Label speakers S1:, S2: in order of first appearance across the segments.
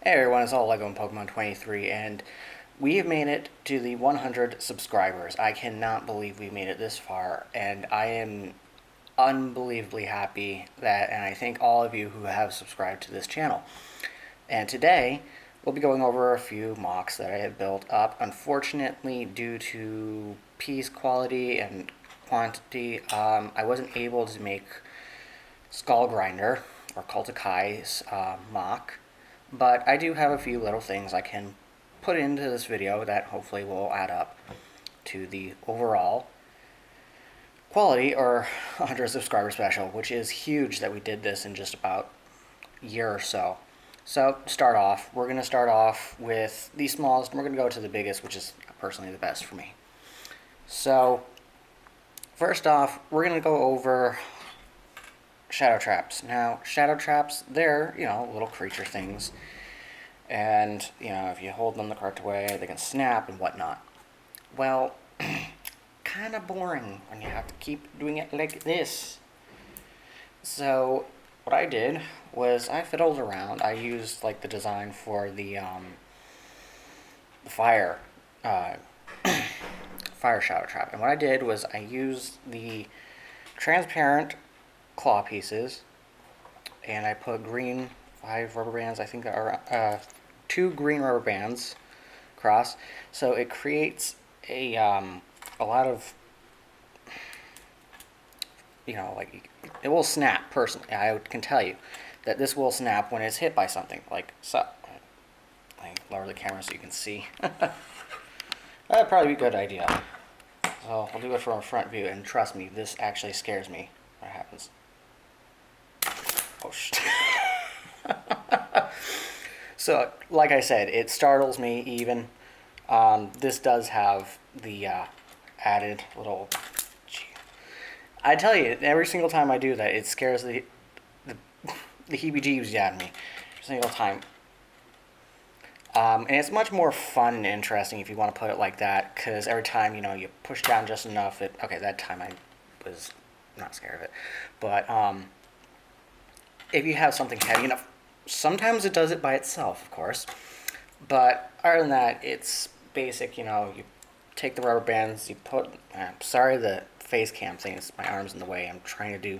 S1: Hey everyone, it's all Lego and Pokemon 23, and we have made it to the 100 subscribers. I cannot believe we made it this far, and I am unbelievably happy that, and I thank all of you who have subscribed to this channel. And today, we'll be going over a few mocks that I have built up. Unfortunately, due to piece quality and quantity, I wasn't able to make Skull Grinder or Kultikai's mock. But I do have a few little things I can put into this video that hopefully will add up to the overall quality or 100 subscriber special, which is huge that we did this in just about a year or so. So we're going to start off with the smallest, and we're going to go to the biggest, which is personally the best for me. So first off, we're going to go over shadow traps. Now, shadow traps, they're, little creature things. And, if you hold them the correct way, they can snap and whatnot. Well, kind of boring when you have to keep doing it like this. So, what I did was I fiddled around. I used, the design for the fire, fire shadow trap. And what I did was I used the transparent claw pieces, and I put 5 rubber bands, I think there are 2 green rubber bands across, so it creates a lot of, it will snap. Personally, I can tell you that this will snap when it's hit by something, like so. Let me lower the camera so you can see. That'd probably be a good idea. So I'll do it from a front view, and trust me, this actually scares me when it happens. Oh, shit. So, like I said, it startles me even. This does have the added little... I tell you, every single time I do that, it scares the heebie-jeebies out of me. Every single time. And it's much more fun and interesting if you want to put it like that, because every time, you push down just enough, okay, that time I was not scared of it. But, if you have something heavy enough, sometimes it does it by itself, of course. But other than that, it's basic, you take the rubber bands, you put... sorry, the face cam thing is... my arm's in the way. I'm trying to do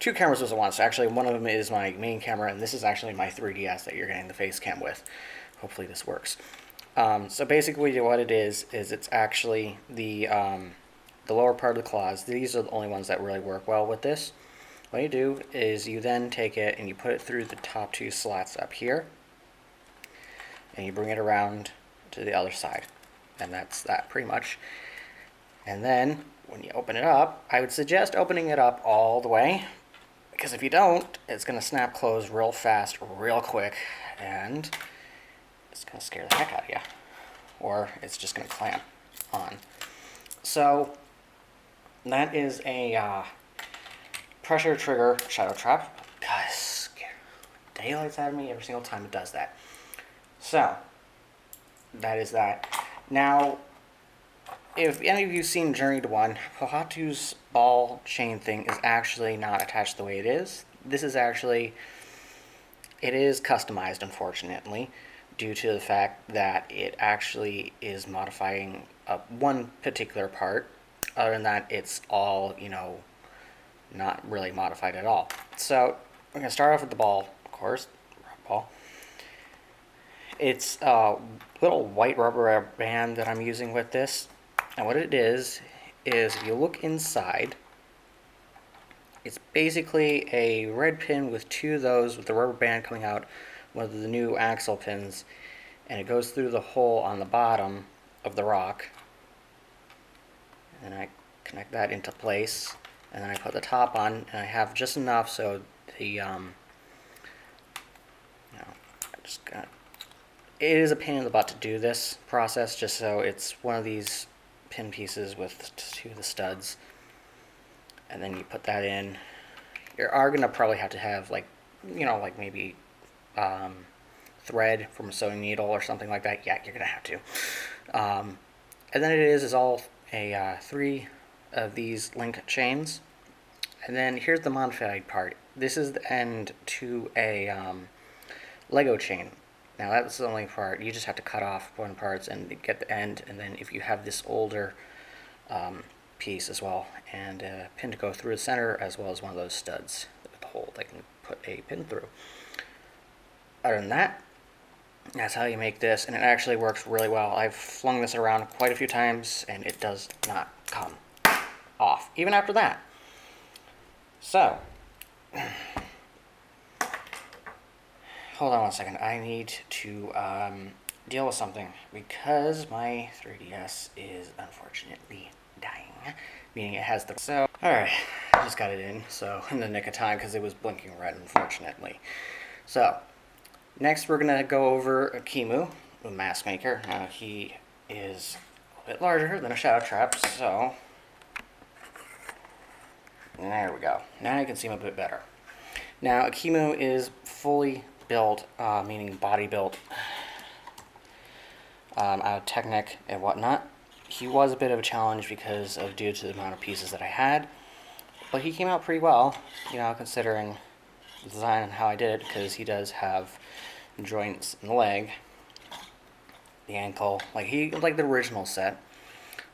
S1: 2 cameras at once. Actually, one of them is my main camera, and this is actually my 3DS that you're getting the face cam with. Hopefully this works. So basically what it is it's actually the lower part of the claws. These are the only ones that really work well with this. What you do is you then take it and you put it through the top 2 slots up here, and you bring it around to the other side, and that's that pretty much. And then when you open it up, I would suggest opening it up all the way, because if you don't, it's going to snap closed real fast, real quick, and it's going to scare the heck out of you, or it's just going to clamp on. So that is a pressure trigger shadow trap. God, it scares the daylights out of me every single time it does that. So that is that. Now, if any of you have seen Journey to One, Pohatu's ball chain thing is actually not attached the way it is. This is actually, it is customized, unfortunately, due to the fact that it actually is modifying one particular part. Other than that, it's all, not really modified at all. So we're going to start off with the ball, of course, rubber ball. It's a little white rubber band that I'm using with this. And what it is if you look inside, it's basically a red pin with 2 of those with the rubber band coming out, one of the new axle pins, and it goes through the hole on the bottom of the rock. And I connect that into place. And then I put the top on, and I have just enough so the, it is a pain in the butt to do this process, just so it's one of these pin pieces with 2 of the studs. And then you put that in. You are going to probably have to have, maybe thread from a sewing needle or something like that. Yeah, you're going to have to. And then it is all a 3 of these link chains. And then here's the modified part. This is the end to a Lego chain. Now that's the only part. You just have to cut off one parts and get the end, and then if you have this older piece as well, and a pin to go through the center, as well as one of those studs with a hole that can put a pin through. Other than that, that's how you make this, and it actually works really well. I've flung this around quite a few times, and it does not come off, even after that. So, hold on one second. I need to deal with something, because my 3DS is unfortunately dying, meaning it has the... So, alright, I just got it in, so in the nick of time, because it was blinking red, unfortunately. So, next we're going to go over a Chemo, the mask maker. Now he is a bit larger than a Shadow Trap, so there we go. Now you can see him a bit better. Now a Chemo is fully built, meaning body built, out of Technic and whatnot. He was a bit of a challenge because of due to the amount of pieces that I had, but he came out pretty well, you know, considering the design and how I did it, because he does have joints in the leg, the ankle, like the original set.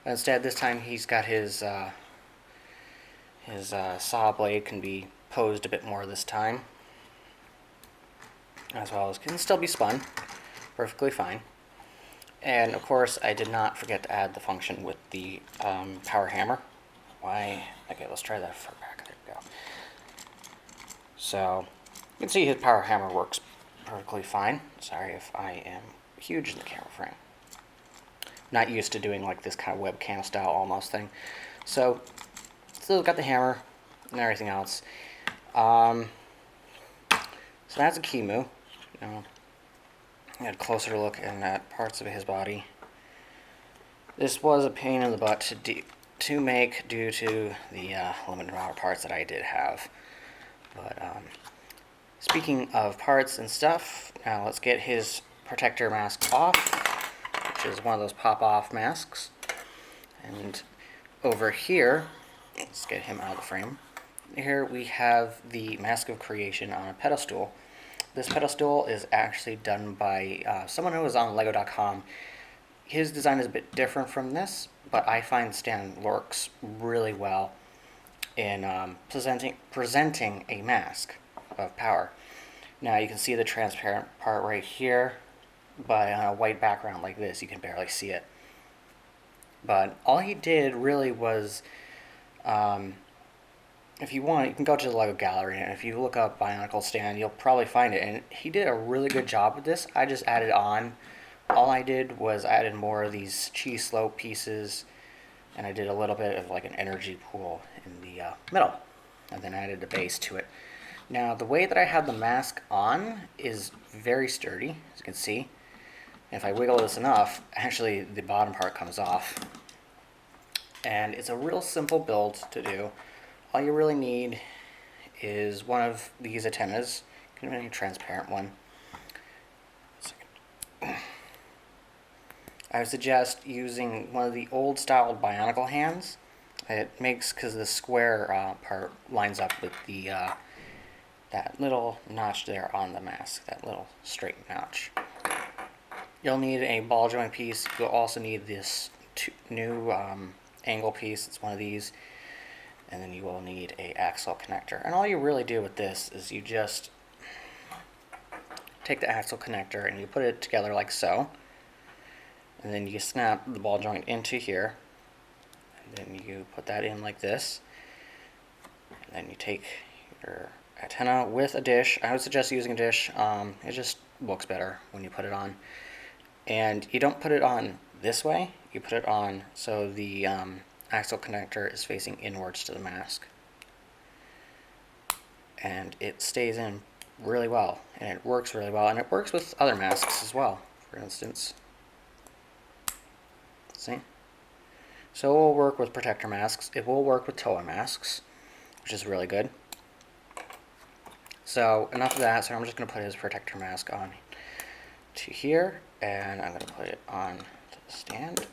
S1: But instead, this time he's got his saw blade can be posed a bit more this time, as well as can still be spun perfectly fine. And of course, I did not forget to add the function with the power hammer. Why? Okay, let's try that for back. There we go. So you can see his power hammer works perfectly fine. Sorry if I am huge in the camera frame. Not used to doing like this kind of webcam style almost thing. So still got the hammer and everything else. So that's a Chemo. You know, get a closer look at parts of his body. This was a pain in the butt to make due to the limited amount of parts that I did have. But speaking of parts and stuff, now let's get his protector mask off, which is one of those pop-off masks. And over here, let's get him out of the frame. Here we have the Mask of Creation on a pedestal. This pedestal is actually done by someone who was on Lego.com. His design is a bit different from this, but I find Stan works really well in presenting a mask of power. Now you can see the transparent part right here, but on a white background like this, you can barely see it. But all he did really was, if you want, you can go to the Lego Gallery, and if you look up Bionicle Stan, you'll probably find it. And he did a really good job with this. I just added on. All I did was added more of these cheese slope pieces, and I did a little bit of like an energy pool in the middle, and then added the base to it. Now the way that I have the mask on is very sturdy, as you can see. If I wiggle this enough, actually the bottom part comes off. And it's a real simple build to do. All you really need is one of these antennas. It can be a transparent one. I would suggest using one of the old styled Bionicle hands. It makes, because the square part lines up with the that little notch there on the mask, that little straight notch. You'll need a ball joint piece. You'll also need this new angle piece. It's one of these. And then you will need a axle connector. And all you really do with this is you just take the axle connector and you put it together like so. And then you snap the ball joint into here. And then you put that in like this. And then you take your antenna with a dish. I would suggest using a dish. It just looks better when you put it on. And you don't put it on this way. You put it on so the axle connector is facing inwards to the mask. And it stays in really well. And it works really well. And it works with other masks as well, for instance. See? So it will work with protector masks. It will work with toa masks, which is really good. So enough of that. So I'm just going to put his protector mask on to here, and I'm going to put it on to the stand.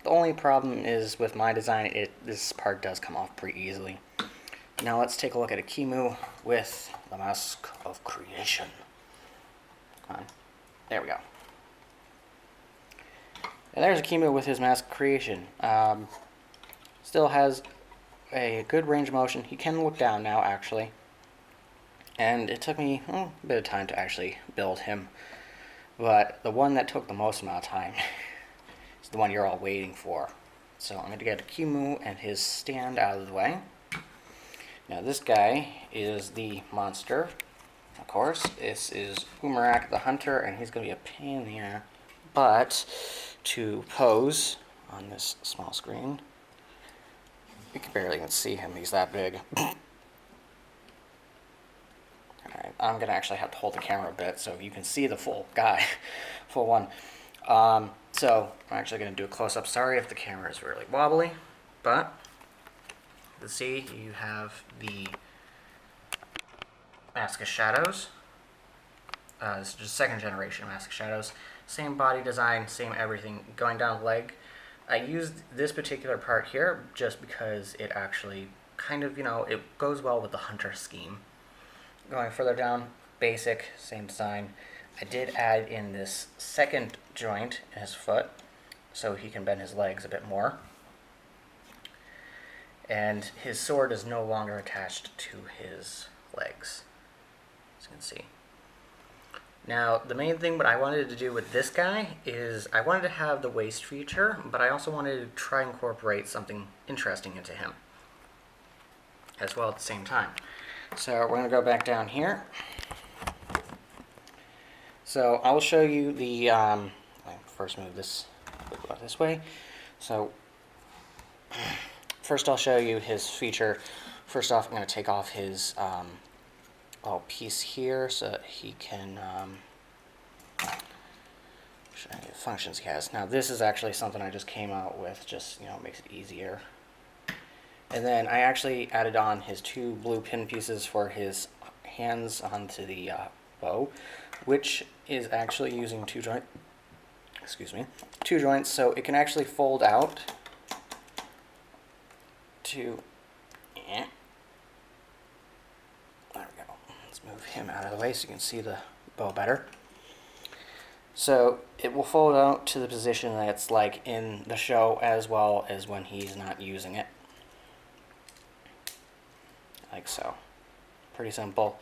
S1: The only problem is with my design, this part does come off pretty easily. Now let's take a look at a Chemo with the Mask of Creation. Come on. There we go. And there's a Chemo with his mask creation. Still has a good range of motion. He can look down now, actually. And it took me a bit of time to actually build him. But the one that took the most amount of time is the one you're all waiting for. So I'm going to get Chemo and his stand out of the way. Now this guy is the monster. Of course, this is Umarak the hunter, and he's going to be a pain in the ass. But to pose on this small screen, you can barely even see him. He's that big. Alright, I'm going to actually have to hold the camera a bit so you can see the full guy, full one. So I'm actually going to do a close-up. Sorry if the camera is really wobbly, but let's see, you have the Mask of Shadows. This is just second generation Mask of Shadows. Same body design, same everything. Going down the leg, I used this particular part here just because it actually kind of, it goes well with the hunter scheme. Going further down, basic, same design. I did add in this second joint in his foot so he can bend his legs a bit more. And his sword is no longer attached to his legs, as you can see. Now, the main thing what I wanted to do with this guy is I wanted to have the waist feature, but I also wanted to try and incorporate something interesting into him as well at the same time. So we're going to go back down here. So I will show you the, I first move this way. So first I'll show you his feature. First off, I'm going to take off his little piece here so that he can show you the functions he has. Now this is actually something I just came out with, just makes it easier. And then I actually added on his two blue pin pieces for his hands onto the bow, which is actually using two joints, so it can actually fold out to, there we go. Let's move him out of the way so you can see the bow better. So it will fold out to the position that's like in the show as well as when he's not using it. Like so. Pretty simple.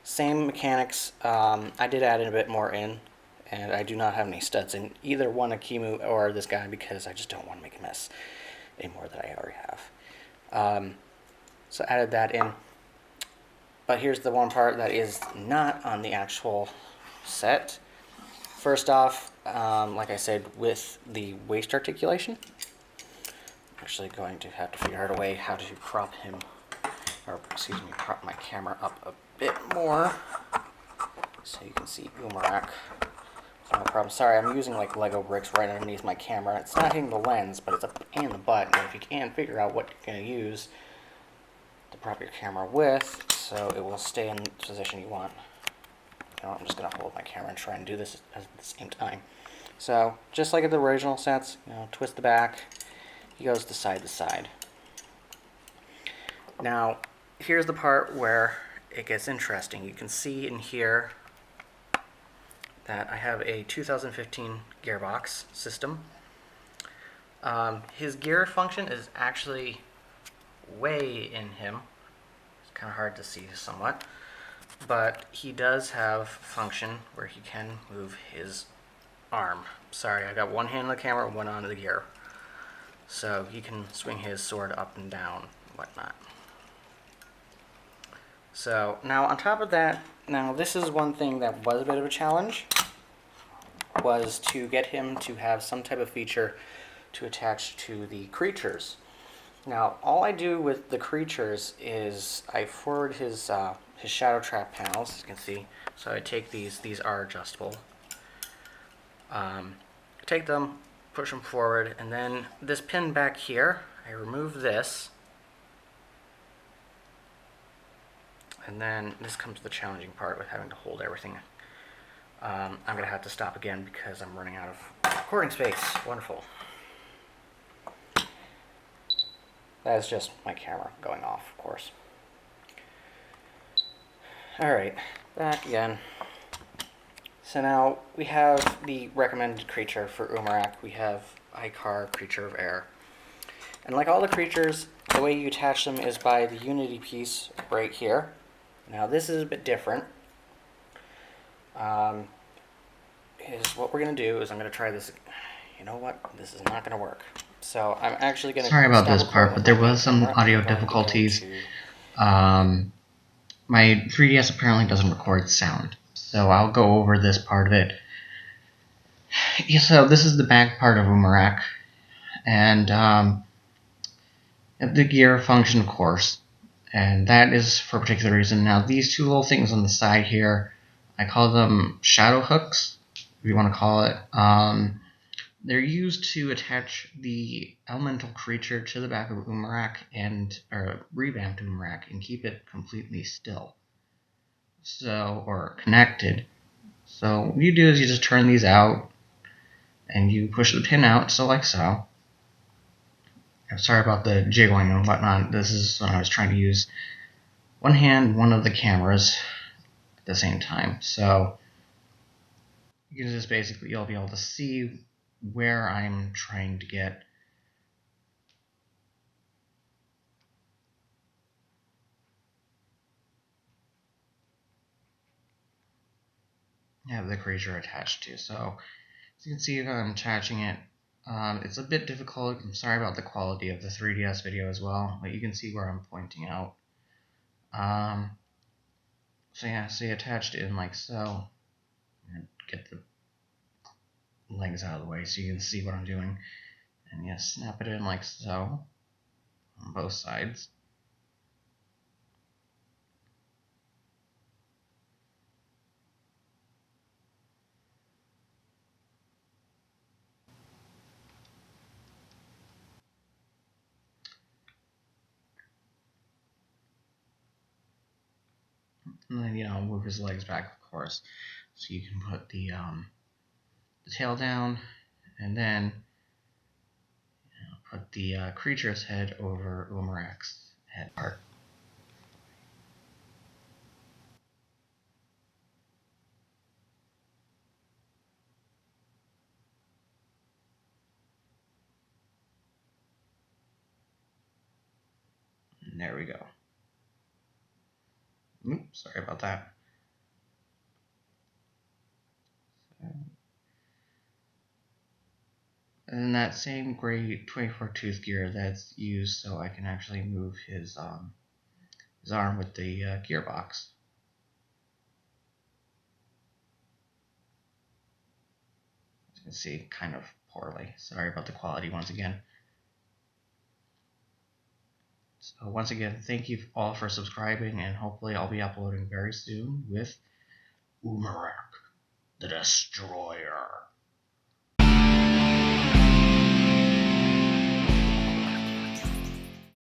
S1: Same mechanics. I did add in a bit more in, and I do not have any studs in either one of Chemo or this guy because I just don't want to make a mess any more than I already have. So added that in. But here's the one part that is not on the actual set. First off, like I said, with the waist articulation, I'm actually going to have to figure out a way how to prop him, or excuse me, prop my camera up a bit more so you can see Umarak. No problem. Sorry, I'm using like Lego bricks right underneath my camera. It's not hitting the lens, but it's a pain in the butt. And if you can't figure out what you're going to use to prop your camera with, so it will stay in the position you want. I'm just going to hold my camera and try and do this at the same time. So, just like in the original sets, twist the back, he goes to side. Now, here's the part where it gets interesting. You can see in here that I have a 2015 gearbox system. His gear function is actually way in him. It's kind of hard to see somewhat. But he does have function where he can move his arm. Sorry, I got one hand on the camera, one on the gear. So he can swing his sword up and down, whatnot. So now on top of that, now this is one thing that was a bit of a challenge, was to get him to have some type of feature to attach to the creatures. Now all I do with the creatures is I forward his shadow trap panels, as you can see. So I take these are adjustable. Take them, push them forward, and then this pin back here, I remove this. And then this comes to the challenging part with having to hold everything. I'm going to have to stop again because I'm running out of recording space. Wonderful. That is just my camera going off, of course. Alright, back again. So now we have the recommended creature for Umarak. We have Icar, Creature of Air. And like all the creatures, the way you attach them is by the Unity piece right here. Now this is a bit different. Is what we're going to do is I'm going to try this. You know what? This is not going to work. So I'm actually going to...
S2: Sorry about this part, but there was some audio difficulties. My 3DS apparently doesn't record sound, so I'll go over this part of it. Yeah, so this is the back part of Umarak, and the gear function, of course, and that is for a particular reason. Now, these two little things on the side here, I call them shadow hooks, if you want to call it. They're used to attach the elemental creature to the back of Umarak or revamp Umarak and keep it completely still. Or connected. So what you do is you just turn these out and you push the pin out, so like so. I'm sorry about the jiggling and whatnot. This is when I was trying to use one hand, one of the cameras at the same time. So you can just basically, you'll be able to see where I'm trying to get. Have the creature attached to. So as you can see, I'm attaching it. It's a bit difficult. I'm sorry about the quality of the 3DS video as well, but you can see where I'm pointing out. So yeah, so you attached it in like so, and get the legs out of the way so you can see what I'm doing. And you snap it in like so, on both sides. And then, move his legs back, of course. So you can put the tail down, and then put the creature's head over Umarak's head part. And there we go. Oops, sorry about that. And then that same gray 24-tooth gear that's used so I can actually move his arm with the gearbox. As you can see, kind of poorly. Sorry about the quality once again. So once again, thank you all for subscribing, and hopefully I'll be uploading very soon with Umarak, the Destroyer.